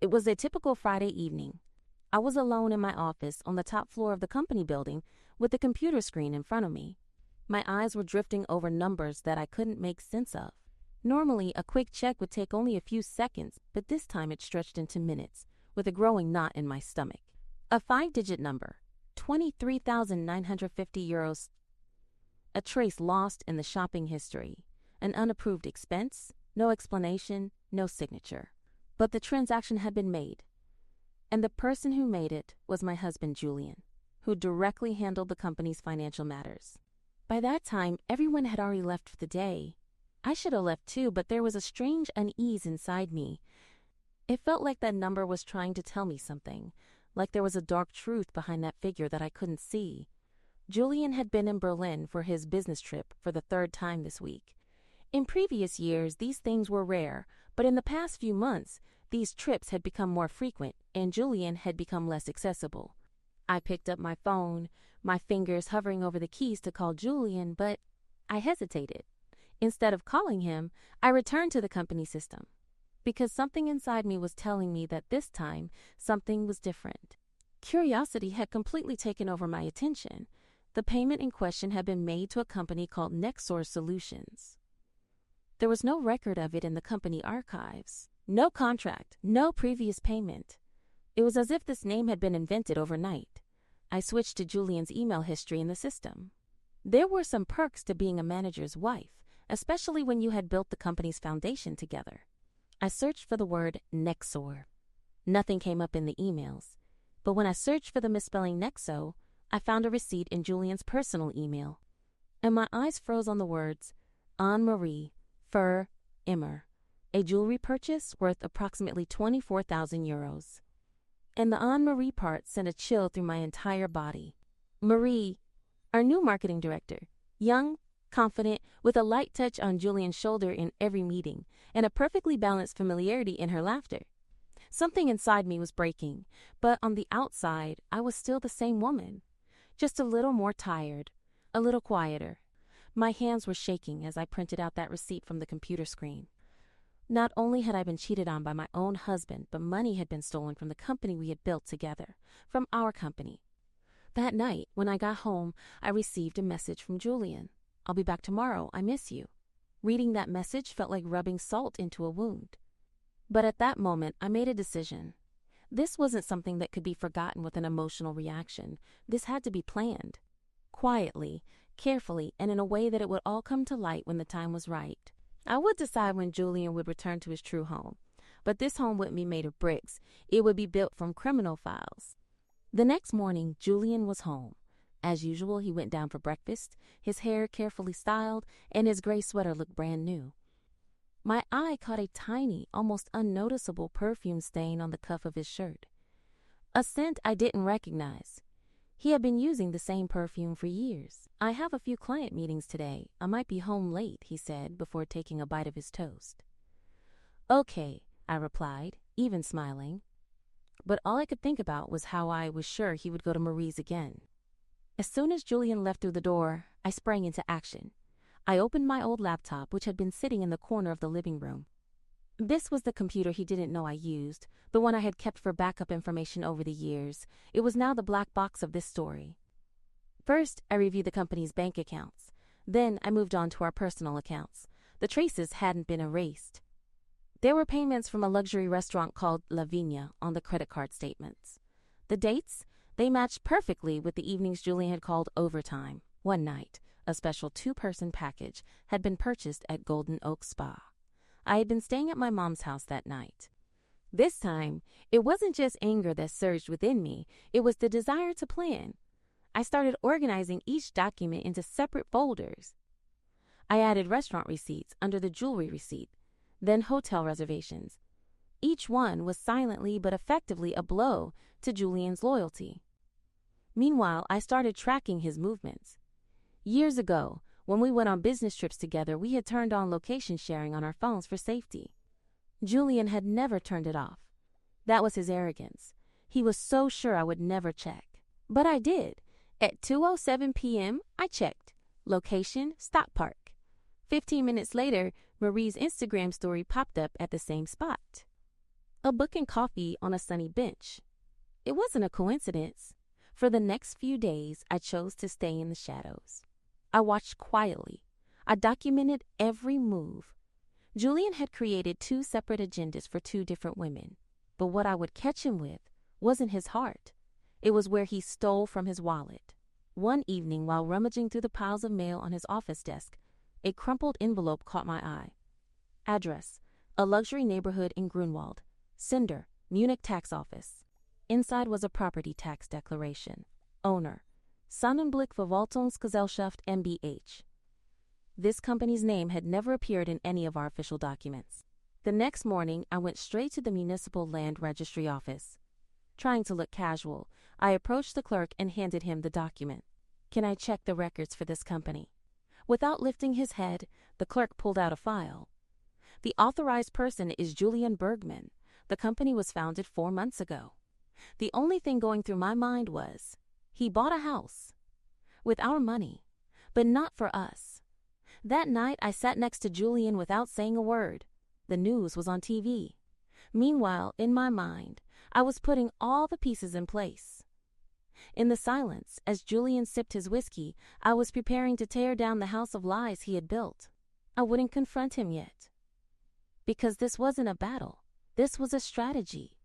It was a typical Friday evening. I was alone in my office on the top floor of the company building with the computer screen in front of me. My eyes were drifting over numbers that I couldn't make sense of. Normally, a quick check would take only a few seconds, but this time it stretched into minutes, with a growing knot in my stomach. A 5-digit number, 23,950 euros. A trace lost in the shopping history. An unapproved expense, no explanation, no signature. But the transaction had been made. And the person who made it was my husband, Julian, who directly handled the company's financial matters. By that time, everyone had already left for the day. I should have left too, but there was a strange unease inside me. It felt like that number was trying to tell me something, like there was a dark truth behind that figure that I couldn't see. Julian had been in Berlin for his business trip for the 3rd time this week. In previous years, these things were rare, but in the past few months, these trips had become more frequent, and Julian had become less accessible. I picked up my phone, my fingers hovering over the keys to call Julian, but I hesitated. Instead of calling him, I returned to the company system, because something inside me was telling me that this time, something was different. Curiosity had completely taken over my attention. The payment in question had been made to a company called Nexor Solutions. There was no record of it in the company archives. No contract, no previous payment. It was as if this name had been invented overnight. I switched to Julian's email history in the system. There were some perks to being a manager's wife, especially when you had built the company's foundation together. I searched for the word Nexor. Nothing came up in the emails, but when I searched for the misspelling Nexo, I found a receipt in Julian's personal email, and my eyes froze on the words, Anne-Marie Fur Immer, a jewelry purchase worth approximately 24,000 euros. And the Anne-Marie part sent a chill through my entire body. Marie, our new marketing director, young, confident, with a light touch on Julian's shoulder in every meeting, and a perfectly balanced familiarity in her laughter. Something inside me was breaking, but on the outside, I was still the same woman, just a little more tired, a little quieter. My hands were shaking as I printed out that receipt from the computer screen. Not only had I been cheated on by my own husband, but money had been stolen from the company we had built together, from our company. That night, when I got home, I received a message from Julian. I'll be back tomorrow. I miss you. Reading that message felt like rubbing salt into a wound. But at that moment, I made a decision. This wasn't something that could be forgotten with an emotional reaction. This had to be planned. Quietly, carefully, and in a way that it would all come to light when the time was right. I would decide when Julian would return to his true home. But this home wouldn't be made of bricks. It would be built from criminal files. The next morning, Julian was home. As usual, he went down for breakfast, his hair carefully styled, and his gray sweater looked brand new. My eye caught a tiny, almost unnoticeable perfume stain on the cuff of his shirt. A scent I didn't recognize. He had been using the same perfume for years. I have a few client meetings today. I might be home late, he said before taking a bite of his toast. Okay, I replied, even smiling. But all I could think about was how I was sure he would go to Marie's again. As soon as Julian left through the door, I sprang into action. I opened my old laptop, which had been sitting in the corner of the living room. This was the computer he didn't know I used, the one I had kept for backup information over the years. It was now the black box of this story. First, I reviewed the company's bank accounts. Then I moved on to our personal accounts. The traces hadn't been erased. There were payments from a luxury restaurant called La Vigna on the credit card statements. The dates? They matched perfectly with the evenings Julian had called overtime. One night, a special 2-person package had been purchased at Golden Oak Spa. I had been staying at my mom's house that night. This time, it wasn't just anger that surged within me, it was the desire to plan. I started organizing each document into separate folders. I added restaurant receipts under the jewelry receipt, then hotel reservations. Each one was silently but effectively a blow to Julian's loyalty. Meanwhile, I started tracking his movements. Years ago, when we went on business trips together, we had turned on location sharing on our phones for safety. Julian had never turned it off. That was his arrogance. He was so sure I would never check. But I did. At 2:07 p.m., I checked. Location, Stock Park. 15 minutes later, Marie's Instagram story popped up at the same spot. a book and coffee on a sunny bench. It wasn't a coincidence. For the next few days, I chose to stay in the shadows. I watched quietly. I documented every move. Julian had created 2 separate agendas for 2 different women. But what I would catch him with wasn't his heart. It was where he stole from his wallet. One evening, while rummaging through the piles of mail on his office desk, a crumpled envelope caught my eye. Address: a luxury neighborhood in Grunwald. Sender: Munich tax office. Inside was a property tax declaration. Owner: Sonnenblick-Verwaltungsgesellschaft mbH. This company's name had never appeared in any of our official documents. The next morning, I went straight to the Municipal Land Registry office. Trying to look casual, I approached the clerk and handed him the document. "Can I check the records for this company?" Without lifting his head, the clerk pulled out a file. "The authorized person is Julian Bergman. The company was founded 4 months ago." The only thing going through my mind was, he bought a house with our money, but not for us. That night, I sat next to Julian without saying a word. The news was on TV. Meanwhile, in my mind, I was putting all the pieces in place. In the silence, as Julian sipped his whiskey, I was preparing to tear down the house of lies he had built. I wouldn't confront him yet. Because this wasn't a battle. This was a strategy.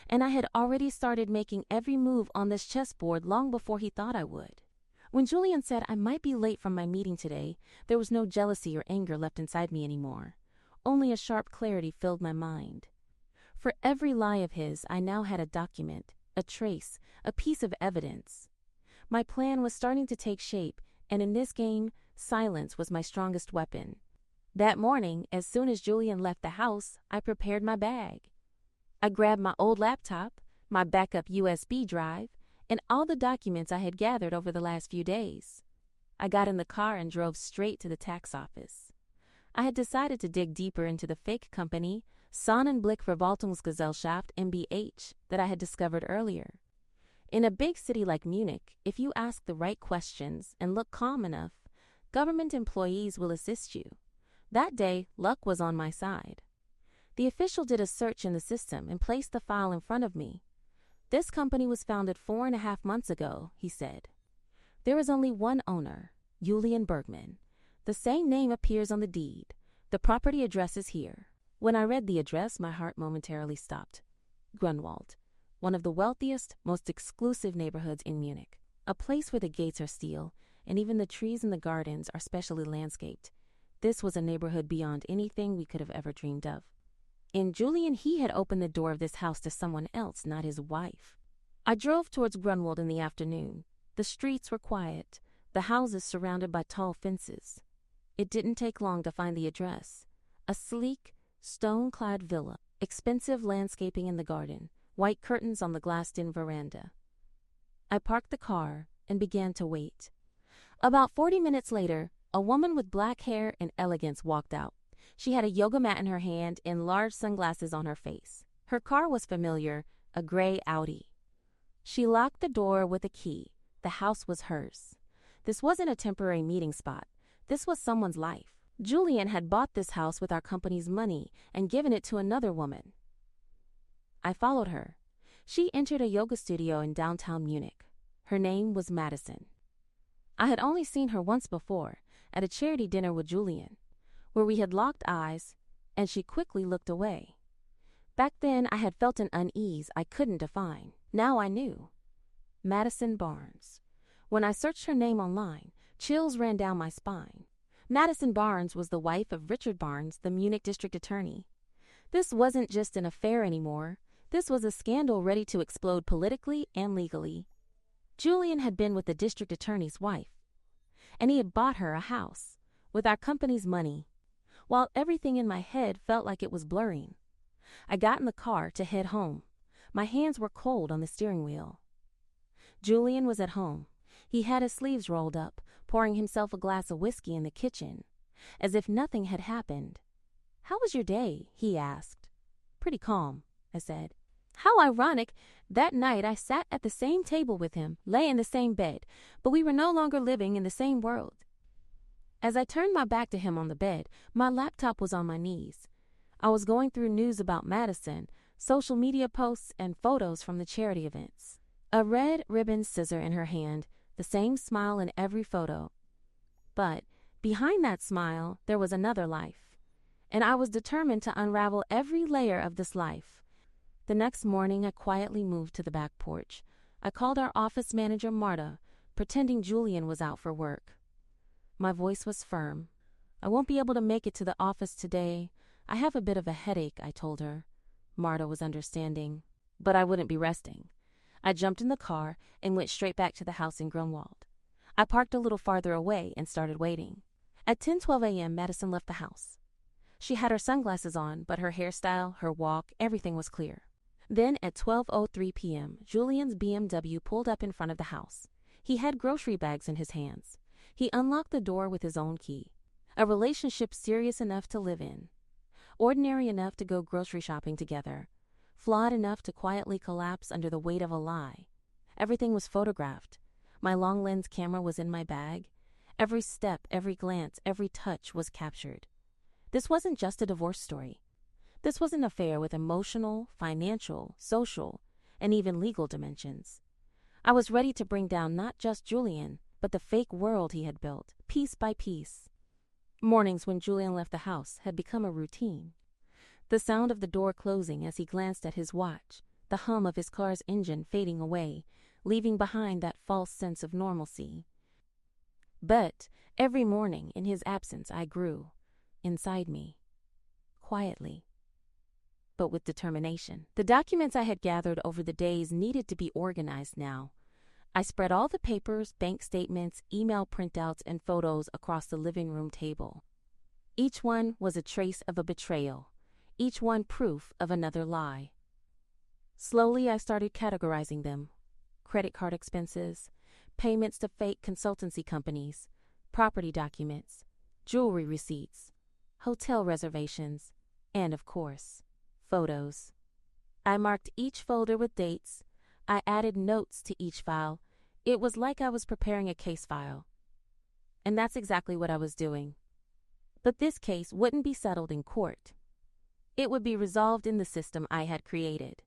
And I had already started making every move on this chessboard long before he thought I would. When Julian said I might be late from my meeting today, there was no jealousy or anger left inside me anymore. Only a sharp clarity filled my mind. For every lie of his, I now had a document, a trace, a piece of evidence. My plan was starting to take shape, and in this game, silence was my strongest weapon. That morning, as soon as Julian left the house, I prepared my bag. I grabbed my old laptop, my backup USB drive, and all the documents I had gathered over the last few days. I got in the car and drove straight to the tax office. I had decided to dig deeper into the fake company, Sonnenblick-Verwaltungsgesellschaft mbH, that I had discovered earlier. In a big city like Munich, if you ask the right questions and look calm enough, government employees will assist you. That day, luck was on my side. The official did a search in the system and placed the file in front of me. "This company was founded 4.5 months ago," he said. "There is only one owner, Julian Bergman. The same name appears on the deed. The property address is here." When I read the address, my heart momentarily stopped. Grunwald, one of the wealthiest, most exclusive neighborhoods in Munich. A place where the gates are steel, and even the trees in the gardens are specially landscaped. This was a neighborhood beyond anything we could have ever dreamed of. In Julian, he had opened the door of this house to someone else, not his wife. I drove towards Grunwald in the afternoon. The streets were quiet, the houses surrounded by tall fences. It didn't take long to find the address. A sleek, stone-clad villa, expensive landscaping in the garden, white curtains on the glassed-in veranda. I parked the car and began to wait. About 40 minutes later, a woman with black hair and elegance walked out. She had a yoga mat in her hand and large sunglasses on her face. Her car was familiar, a gray Audi. She locked the door with a key. The house was hers. This wasn't a temporary meeting spot. This was someone's life. Julian had bought this house with our company's money and given it to another woman. I followed her. She entered a yoga studio in downtown Munich. Her name was Madison. I had only seen her once before, at a charity dinner with Julian, where we had locked eyes, and she quickly looked away. Back then, I had felt an unease I couldn't define. Now I knew. Madison Barnes. When I searched her name online, chills ran down my spine. Madison Barnes was the wife of Richard Barnes, the Munich district attorney. This wasn't just an affair anymore. This was a scandal ready to explode politically and legally. Julian had been with the district attorney's wife, and he had bought her a house with our company's money. While everything in my head felt like it was blurring, I got in the car to head home. My hands were cold on the steering wheel. Julian was at home. He had his sleeves rolled up, pouring himself a glass of whiskey in the kitchen, as if nothing had happened. "How was your day?" he asked. "Pretty calm," I said. How ironic. That night I sat at the same table with him, lay in the same bed, but we were no longer living in the same world. As I turned my back to him on the bed, my laptop was on my knees. I was going through news about Madison, social media posts, and photos from the charity events. A red ribbon scissor in her hand, the same smile in every photo. But behind that smile, there was another life. And I was determined to unravel every layer of this life. The next morning, I quietly moved to the back porch. I called our office manager, Marta, pretending Julian was out for work. My voice was firm. "I won't be able to make it to the office today. I have a bit of a headache," I told her. Marta was understanding, but I wouldn't be resting. I jumped in the car and went straight back to the house in Grunwald. I parked a little farther away and started waiting. At 10:12 a.m., Madison left the house. She had her sunglasses on, but her hairstyle, her walk, everything was clear. Then at 12:03 p.m., Julian's BMW pulled up in front of the house. He had grocery bags in his hands. He unlocked the door with his own key. A relationship serious enough to live in. Ordinary enough to go grocery shopping together. Flawed enough to quietly collapse under the weight of a lie. Everything was photographed. My long lens camera was in my bag. Every step, every glance, every touch was captured. This wasn't just a divorce story. This was an affair with emotional, financial, social, and even legal dimensions. I was ready to bring down not just Julian, but the fake world he had built, piece by piece. Mornings when Julian left the house had become a routine. The sound of the door closing as he glanced at his watch, the hum of his car's engine fading away, leaving behind that false sense of normalcy. But every morning in his absence I grew, inside me, quietly, but with determination. The documents I had gathered over the days needed to be organized now. I spread all the papers, bank statements, email printouts, and photos across the living room table. Each one was a trace of a betrayal, each one proof of another lie. Slowly I started categorizing them. Credit card expenses, payments to fake consultancy companies, property documents, jewelry receipts, hotel reservations, and of course, photos. I marked each folder with dates. I added notes to each file. It was like I was preparing a case file. And that's exactly what I was doing. But this case wouldn't be settled in court. It would be resolved in the system I had created.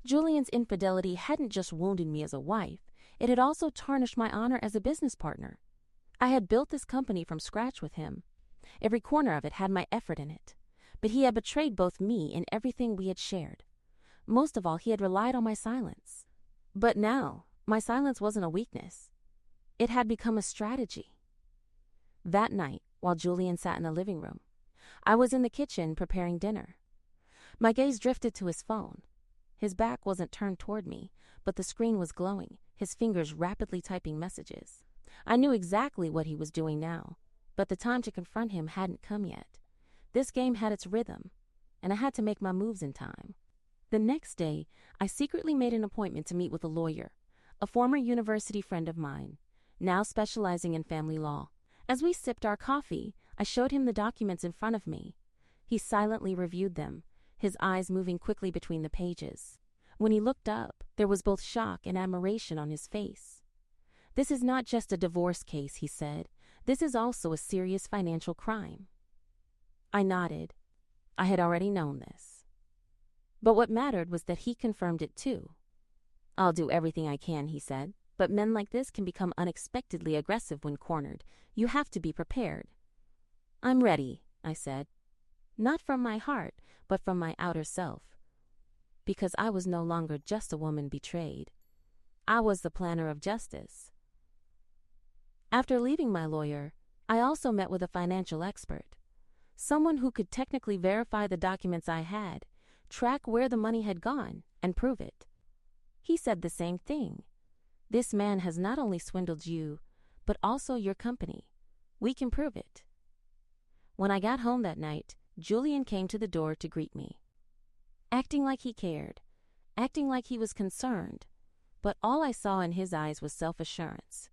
Julian's infidelity hadn't just wounded me as a wife, it had also tarnished my honor as a business partner. I had built this company from scratch with him. Every corner of it had my effort in it. But he had betrayed both me and everything we had shared. Most of all, he had relied on my silence. But now, my silence wasn't a weakness. It had become a strategy. That night, while Julian sat in the living room, I was in the kitchen preparing dinner. My gaze drifted to his phone. His back wasn't turned toward me, but the screen was glowing, his fingers rapidly typing messages. I knew exactly what he was doing now, but the time to confront him hadn't come yet. This game had its rhythm, and I had to make my moves in time. The next day, I secretly made an appointment to meet with a lawyer, a former university friend of mine, now specializing in family law. As we sipped our coffee, I showed him the documents in front of me. He silently reviewed them, his eyes moving quickly between the pages. When he looked up, there was both shock and admiration on his face. "This is not just a divorce case," he said. "This is also a serious financial crime." I nodded. I had already known this. But what mattered was that he confirmed it too. "I'll do everything I can," he said, "but men like this can become unexpectedly aggressive when cornered. You have to be prepared." "I'm ready," I said. Not from my heart, but from my outer self. Because I was no longer just a woman betrayed. I was the planner of justice. After leaving my lawyer, I also met with a financial expert. Someone who could technically verify the documents I had, track where the money had gone, and prove it. He said the same thing. "This man has not only swindled you, but also your company. We can prove it." When I got home that night, Julian came to the door to greet me. Acting like he cared, acting like he was concerned, but all I saw in his eyes was self-assurance.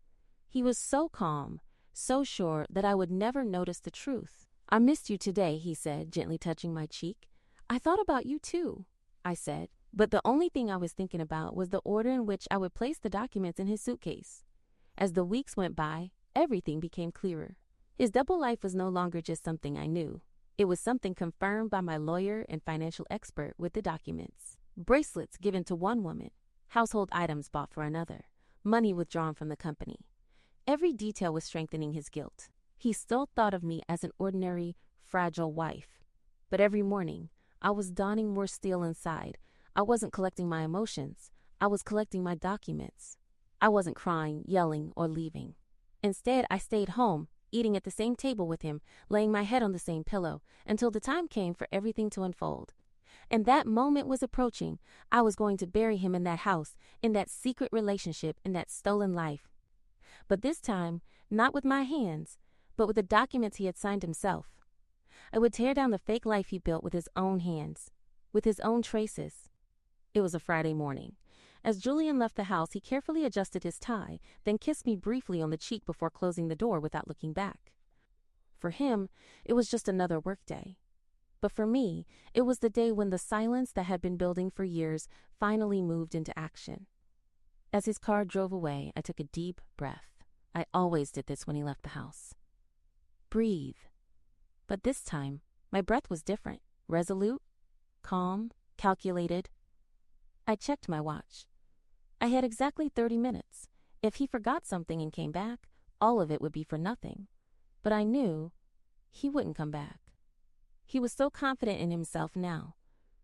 He was so calm, so sure that I would never notice the truth. "I missed you today," he said, gently touching my cheek. "I thought about you too," I said, but the only thing I was thinking about was the order in which I would place the documents in his suitcase. As the weeks went by, everything became clearer. His double life was no longer just something I knew. It was something confirmed by my lawyer and financial expert with the documents. Bracelets given to one woman, household items bought for another, money withdrawn from the company. Every detail was strengthening his guilt. He still thought of me as an ordinary, fragile wife. But every morning, I was donning more steel inside. I wasn't collecting my emotions. I was collecting my documents. I wasn't crying, yelling, or leaving. Instead, I stayed home, eating at the same table with him, laying my head on the same pillow, until the time came for everything to unfold. And that moment was approaching. I was going to bury him in that house, in that secret relationship, in that stolen life. But this time, not with my hands, but with the documents he had signed himself. I would tear down the fake life he built with his own hands, with his own traces. It was a Friday morning. As Julian left the house, he carefully adjusted his tie, then kissed me briefly on the cheek before closing the door without looking back. For him, it was just another workday. But for me, it was the day when the silence that had been building for years finally moved into action. As his car drove away, I took a deep breath. I always did this when he left the house. Breathe. But this time, my breath was different, resolute, calm, calculated. I checked my watch. I had exactly 30 minutes. If he forgot something and came back, all of it would be for nothing. But I knew he wouldn't come back. He was so confident in himself now.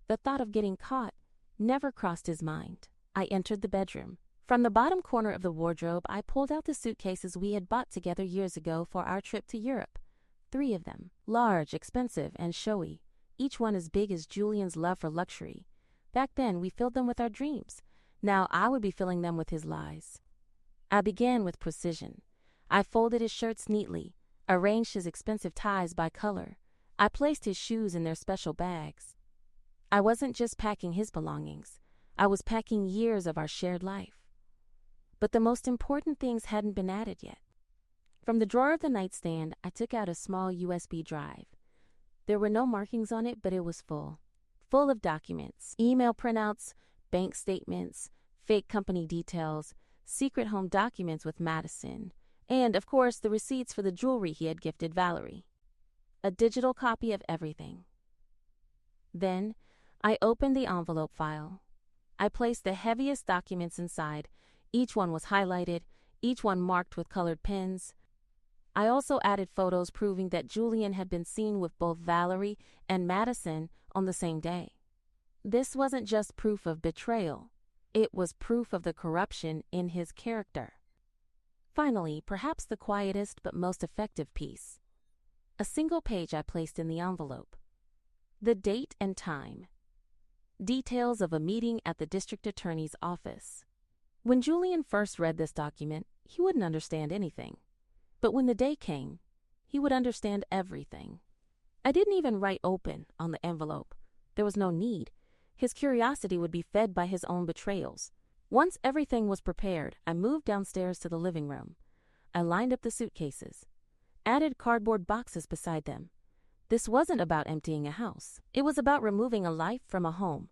The thought of getting caught never crossed his mind. I entered the bedroom. From the bottom corner of the wardrobe, I pulled out the suitcases we had bought together years ago for our trip to Europe. 3 of them, large, expensive, and showy, each one as big as Julian's love for luxury. Back then, we filled them with our dreams. Now I would be filling them with his lies. I began with precision. I folded his shirts neatly, arranged his expensive ties by color. I placed his shoes in their special bags. I wasn't just packing his belongings. I was packing years of our shared life. But the most important things hadn't been added yet. From the drawer of the nightstand, I took out a small USB drive. There were no markings on it, but it was full of documents, email printouts, bank statements, fake company details, secret home documents with Madison, and, of course, the receipts for the jewelry he had gifted Valerie. A digital copy of everything. Then, I opened the envelope file. I placed the heaviest documents inside. Each one was highlighted, each one marked with colored pens. I also added photos proving that Julian had been seen with both Valerie and Madison on the same day. This wasn't just proof of betrayal. It was proof of the corruption in his character. Finally, perhaps the quietest but most effective piece. A single page I placed in the envelope. The date and time. Details of a meeting at the district attorney's office. When Julian first read this document, he wouldn't understand anything. But when the day came, he would understand everything. I didn't even write open on the envelope. There was no need. His curiosity would be fed by his own betrayals. Once everything was prepared, I moved downstairs to the living room. I lined up the suitcases, added cardboard boxes beside them. This wasn't about emptying a house. It was about removing a life from a home.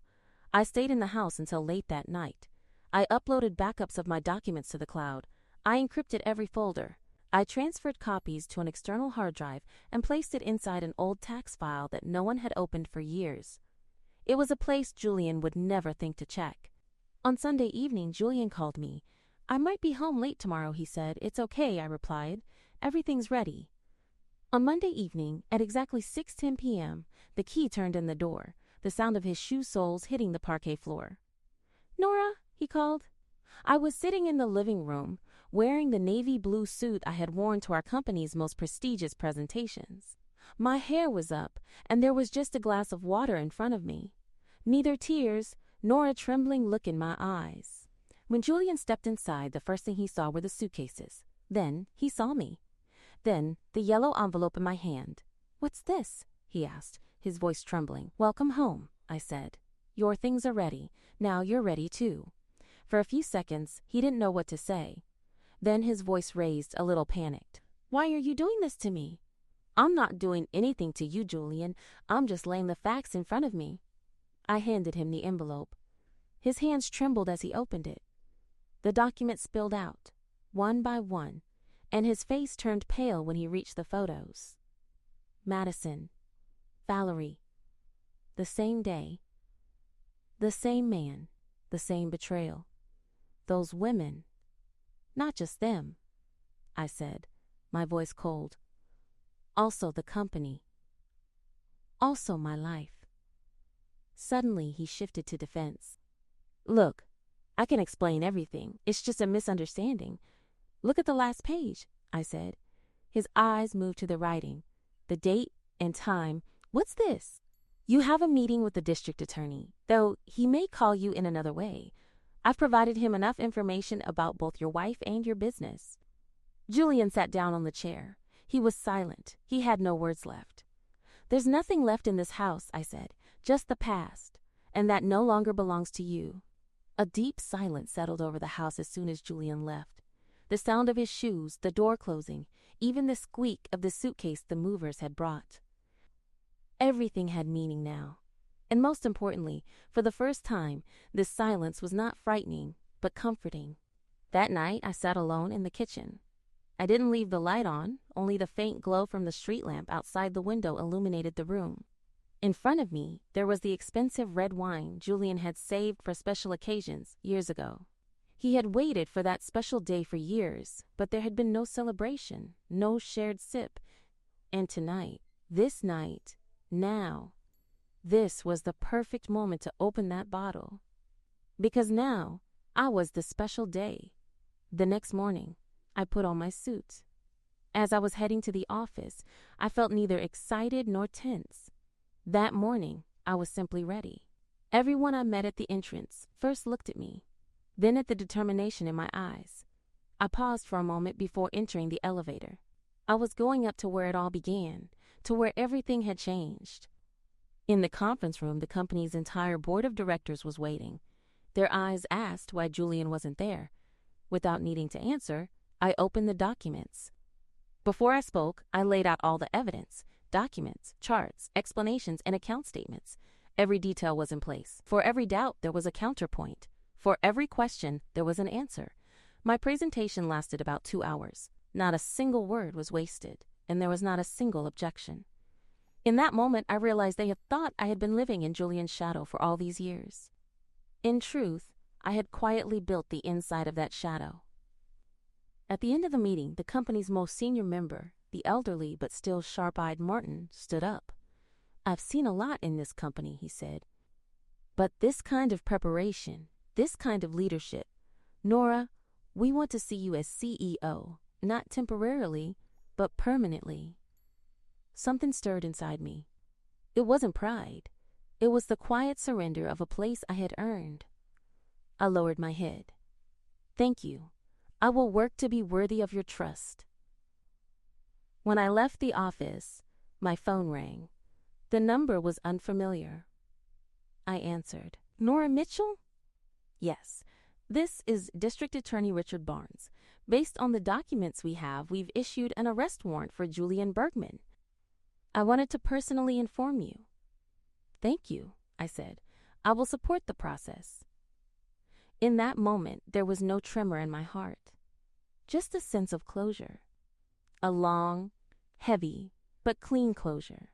I stayed in the house until late that night. I uploaded backups of my documents to the cloud. I encrypted every folder. I transferred copies to an external hard drive and placed it inside an old tax file that no one had opened for years. It was a place Julian would never think to check. On Sunday evening, Julian called me. "I might be home late tomorrow," he said. "It's okay," I replied. "Everything's ready." On Monday evening, at exactly 6:10 p.m., the key turned in the door, the sound of his shoe soles hitting the parquet floor. "Nora," he called. I was sitting in the living room, wearing the navy blue suit I had worn to our company's most prestigious presentations. My hair was up, and there was just a glass of water in front of me. Neither tears nor a trembling look in my eyes. When Julian stepped inside, the first thing he saw were the suitcases. Then he saw me. Then the yellow envelope in my hand. "What's this?" he asked, his voice trembling. "Welcome home," I said. "Your things are ready. Now you're ready too." For a few seconds, he didn't know what to say. Then his voice raised, a little panicked. "Why are you doing this to me?" "I'm not doing anything to you, Julian. I'm just laying the facts in front of me." I handed him the envelope. His hands trembled as he opened it. The documents spilled out, one by one, and his face turned pale when he reached the photos. Madison. Valerie. The same day. The same man. The same betrayal. Those women. Not just them, I said, my voice cold. Also the company. Also my life. Suddenly he shifted to defense. Look, I can explain everything. It's just a misunderstanding. Look at the last page, I said. His eyes moved to the writing. The date and time. What's this? You have a meeting with the district attorney, though he may call you in another way. I've provided him enough information about both your wife and your business. Julian sat down on the chair. He was silent. He had no words left. There's nothing left in this house, I said, just the past, and that no longer belongs to you. A deep silence settled over the house as soon as Julian left. The sound of his shoes, the door closing, even the squeak of the suitcase the movers had brought. Everything had meaning now. And most importantly, for the first time, this silence was not frightening, but comforting. That night, I sat alone in the kitchen. I didn't leave the light on, only the faint glow from the street lamp outside the window illuminated the room. In front of me, there was the expensive red wine Julian had saved for special occasions years ago. He had waited for that special day for years, but there had been no celebration, no shared sip. And tonight, this night, now, this was the perfect moment to open that bottle. Because now, I was the special day. The next morning, I put on my suit. As I was heading to the office, I felt neither excited nor tense. That morning, I was simply ready. Everyone I met at the entrance first looked at me, then at the determination in my eyes. I paused for a moment before entering the elevator. I was going up to where it all began, to where everything had changed. In the conference room, the company's entire board of directors was waiting. Their eyes asked why Julian wasn't there. Without needing to answer, I opened the documents. Before I spoke, I laid out all the evidence, documents, charts, explanations, and account statements. Every detail was in place. For every doubt, there was a counterpoint. For every question, there was an answer. My presentation lasted about 2 hours. Not a single word was wasted, and there was not a single objection. In that moment, I realized they had thought I had been living in Julian's shadow for all these years. In truth, I had quietly built the inside of that shadow. At the end of the meeting, the company's most senior member, the elderly but still sharp-eyed Martin, stood up. I've seen a lot in this company, he said. But this kind of preparation, this kind of leadership, Nora, we want to see you as CEO, not temporarily, but permanently. Something stirred inside me. It wasn't pride. It was the quiet surrender of a place I had earned. I lowered my head. Thank you. I will work to be worthy of your trust. When I left the office, my phone rang. The number was unfamiliar. I answered. Nora Mitchell? Yes. This is District Attorney Richard Barnes. Based on the documents we have, we've issued an arrest warrant for Julian Bergman. I wanted to personally inform you. Thank you, I said. I will support the process. In that moment, there was no tremor in my heart, just a sense of closure. A long, heavy, but clean closure.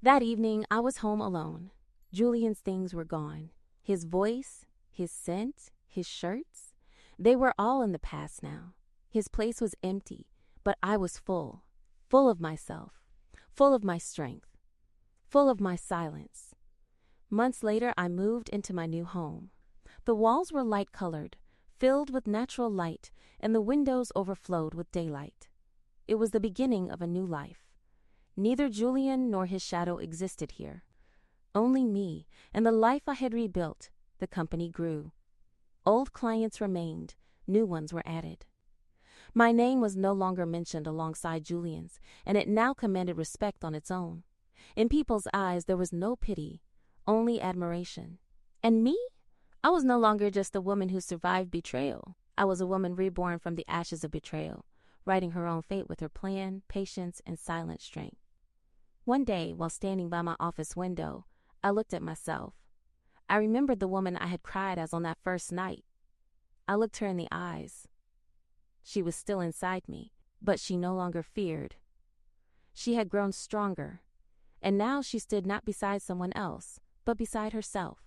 That evening, I was home alone. Julian's things were gone. His voice, his scent, his shirts, they were all in the past now. His place was empty, but I was full of myself, full of my strength, full of my silence. Months later, I moved into my new home. The walls were light-colored, filled with natural light, and the windows overflowed with daylight. It was the beginning of a new life. Neither Julian nor his shadow existed here. Only me and the life I had rebuilt. The company grew. Old clients remained, new ones were added. My name was no longer mentioned alongside Julian's, and it now commanded respect on its own. In people's eyes, there was no pity, only admiration. And me? I was no longer just a woman who survived betrayal. I was a woman reborn from the ashes of betrayal, writing her own fate with her plan, patience, and silent strength. One day, while standing by my office window, I looked at myself. I remembered the woman I had cried as on that first night. I looked her in the eyes. She was still inside me, but she no longer feared. She had grown stronger. And now she stood not beside someone else, but beside herself.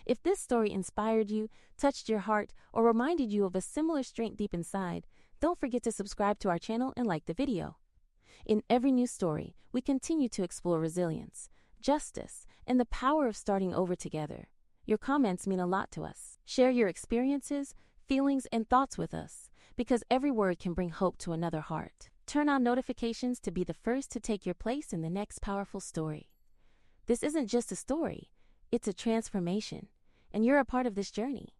If this story inspired you, touched your heart, or reminded you of a similar strength deep inside, don't forget to subscribe to our channel and like the video. In every new story, we continue to explore resilience, justice, and the power of starting over together. Your comments mean a lot to us. Share your experiences, feelings, and thoughts with us, because every word can bring hope to another heart. Turn on notifications to be the first to take your place in the next powerful story. This isn't just a story, it's a transformation, and you're a part of this journey.